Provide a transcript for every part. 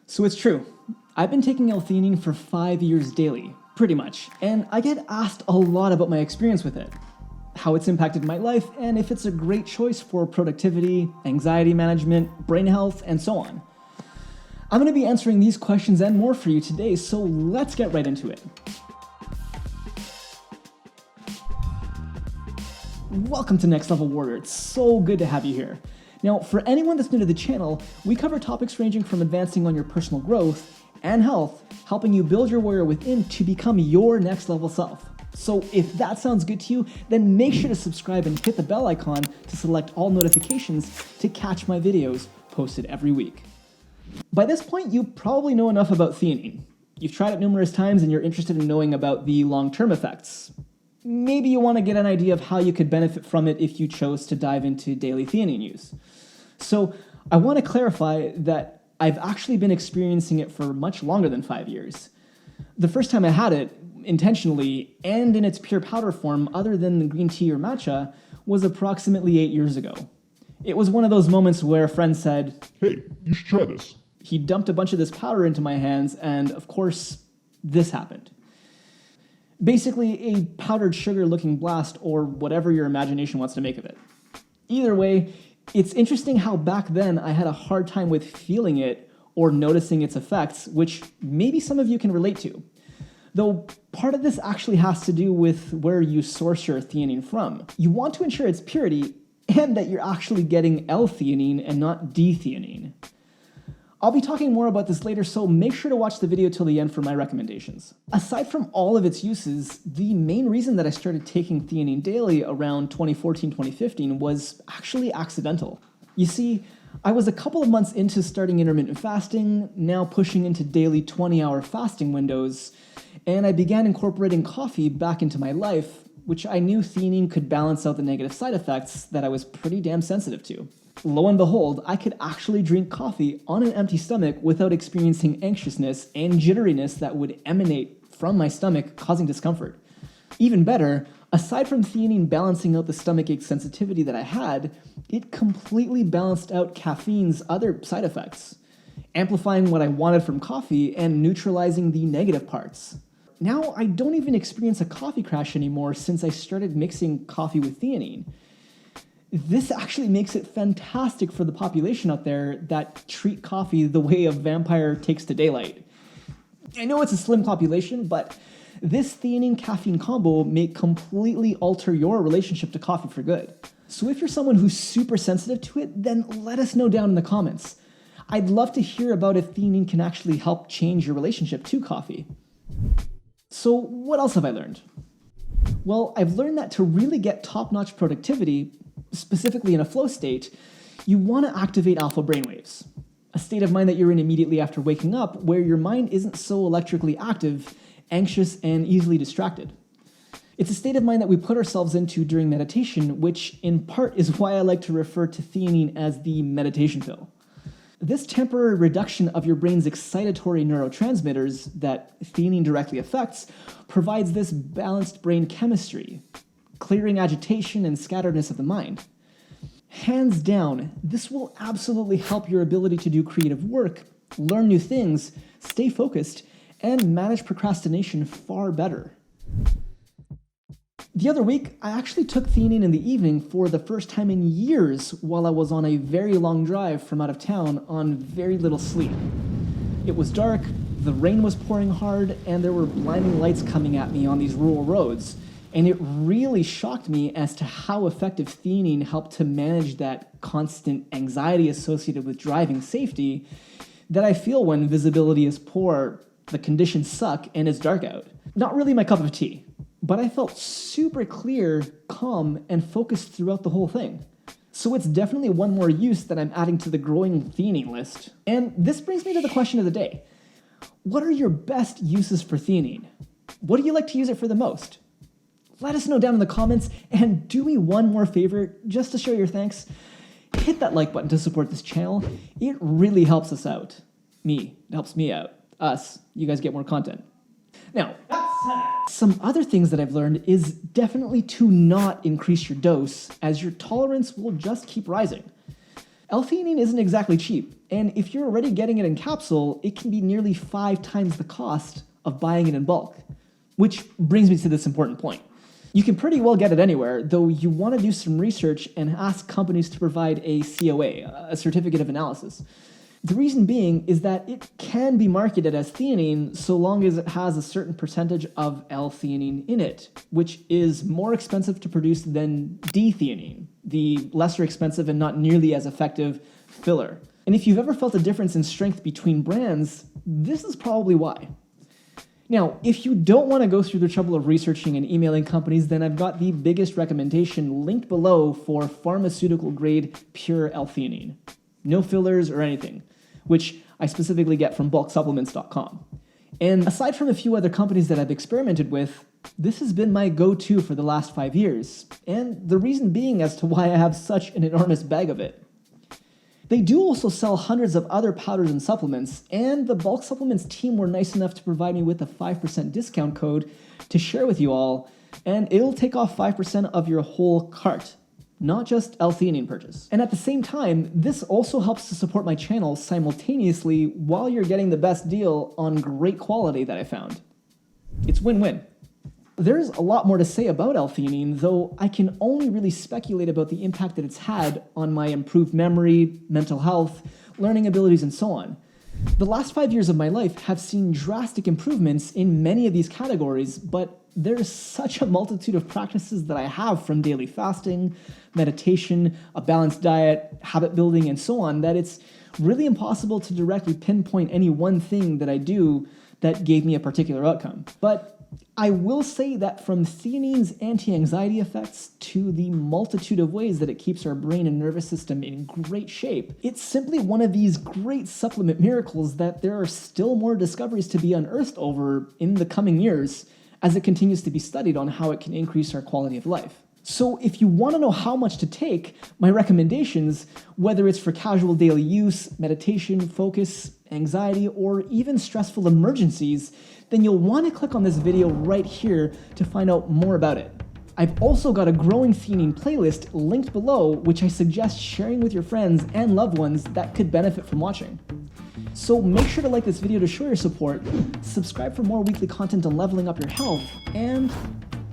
So it's true. I've been taking L-Theanine for 5 years daily, pretty much, and I get asked a lot about my experience with it, how it's impacted my life, and if it's a great choice for productivity, anxiety management, brain health, and so on. I'm going to be answering these questions and more for you today, so let's get right into it. Welcome to Next Level Warrior. It's so good to have you here. Now, for anyone that's new to the channel, we cover topics ranging from advancing on your personal growth and health, helping you build your warrior within to become your next level self. So if that sounds good to you, then make sure to subscribe and hit the bell icon to select all notifications to catch my videos posted every week. By this point, you probably know enough about theanine. You've tried it numerous times and you're interested in knowing about the long-term effects. Maybe you want to get an idea of how you could benefit from it if you chose to dive into daily theanine use. So I want to clarify that I've actually been experiencing it for much longer than 5 years. The first time I had it, intentionally, and in its pure powder form other than the green tea or matcha, was approximately 8 years ago. It was one of those moments where a friend said, "Hey, you should try this." He dumped a bunch of this powder into my hands, and of course, this happened. Basically, a powdered sugar-looking blast, or whatever your imagination wants to make of it. Either way, it's interesting how back then I had a hard time with feeling it or noticing its effects, which maybe some of you can relate to. Though part of this actually has to do with where you source your theanine from. You want to ensure its purity and that you're actually getting L-theanine and not D-theanine. I'll be talking more about this later, so make sure to watch the video till the end for my recommendations. Aside from all of its uses, the main reason that I started taking theanine daily around 2014-2015 was actually accidental. You see, I was a couple of months into starting intermittent fasting, now pushing into daily 20-hour fasting windows, and I began incorporating coffee back into my life, which I knew theanine could balance out the negative side effects that I was pretty damn sensitive to. Lo and behold, I could actually drink coffee on an empty stomach without experiencing anxiousness and jitteriness that would emanate from my stomach, causing discomfort. Even better, aside from theanine balancing out the stomachache sensitivity that I had, it completely balanced out caffeine's other side effects, amplifying what I wanted from coffee and neutralizing the negative parts. Now I don't even experience a coffee crash anymore since I started mixing coffee with theanine. This actually makes it fantastic for the population out there that treat coffee the way a vampire takes to daylight. I know it's a slim population, but this theanine-caffeine combo may completely alter your relationship to coffee for good. So if you're someone who's super sensitive to it, then let us know down in the comments. I'd love to hear about if theanine can actually help change your relationship to coffee. So what else have I learned? Well, I've learned that to really get top-notch productivity, specifically in a flow state, you want to activate alpha brainwaves, a state of mind that you're in immediately after waking up where your mind isn't so electrically active, anxious, and easily distracted. It's a state of mind that we put ourselves into during meditation, which in part is why I like to refer to theanine as the meditation pill. This temporary reduction of your brain's excitatory neurotransmitters that theanine directly affects provides this balanced brain chemistry, clearing agitation and scatteredness of the mind. Hands down, this will absolutely help your ability to do creative work, learn new things, stay focused, and manage procrastination far better. The other week, I actually took theanine in the evening for the first time in years while I was on a very long drive from out of town on very little sleep. It was dark, the rain was pouring hard, and there were blinding lights coming at me on these rural roads. And it really shocked me as to how effective theanine helped to manage that constant anxiety associated with driving safety that I feel when visibility is poor, the conditions suck, and it's dark out. Not really my cup of tea, but I felt super clear, calm, and focused throughout the whole thing. So it's definitely one more use that I'm adding to the growing theanine list. And this brings me to the question of the day. What are your best uses for theanine? What do you like to use it for the most? Let us know down in the comments, and do me one more favor, just to show your thanks. Hit that like button to support this channel. It really helps us out. It helps me out. Us, you guys get more content. Now, some other things that I've learned is definitely to not increase your dose, as your tolerance will just keep rising. L-Theanine isn't exactly cheap, and if you're already getting it in capsule, it can be nearly 5 times the cost of buying it in bulk. Which brings me to this important point. You can pretty well get it anywhere, though you want to do some research and ask companies to provide a COA, a certificate of analysis. The reason being is that it can be marketed as theanine so long as it has a certain percentage of L-theanine in it, which is more expensive to produce than D-theanine, the lesser expensive and not nearly as effective filler. And if you've ever felt a difference in strength between brands, this is probably why. Now, if you don't want to go through the trouble of researching and emailing companies, then I've got the biggest recommendation linked below for pharmaceutical-grade pure L-theanine. No fillers or anything, which I specifically get from bulksupplements.com. And aside from a few other companies that I've experimented with, this has been my go-to for the last 5 years, and the reason being as to why I have such an enormous bag of it. They do also sell hundreds of other powders and supplements, and the Bulk Supplements team were nice enough to provide me with a 5% discount code to share with you all, and it'll take off 5% of your whole cart, not just L-theanine purchase. And at the same time, this also helps to support my channel simultaneously while you're getting the best deal on great quality that I found. It's win-win. There's a lot more to say about L-theanine, though I can only really speculate about the impact that it's had on my improved memory, mental health, learning abilities, and so on. The last 5 years of my life have seen drastic improvements in many of these categories, but there's such a multitude of practices that I have, from daily fasting, meditation, a balanced diet, habit building, and so on, that it's really impossible to directly pinpoint any one thing that I do that gave me a particular outcome. But I will say that from theanine's anti-anxiety effects to the multitude of ways that it keeps our brain and nervous system in great shape, it's simply one of these great supplement miracles that there are still more discoveries to be unearthed over in the coming years as it continues to be studied on how it can increase our quality of life. So if you want to know how much to take, my recommendations, whether it's for casual daily use, meditation, focus, anxiety, or even stressful emergencies, then you'll want to click on this video right here to find out more about it. I've also got a growing theanine playlist linked below, which I suggest sharing with your friends and loved ones that could benefit from watching. So make sure to like this video to show your support, subscribe for more weekly content on leveling up your health, and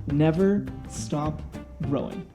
never stop growing.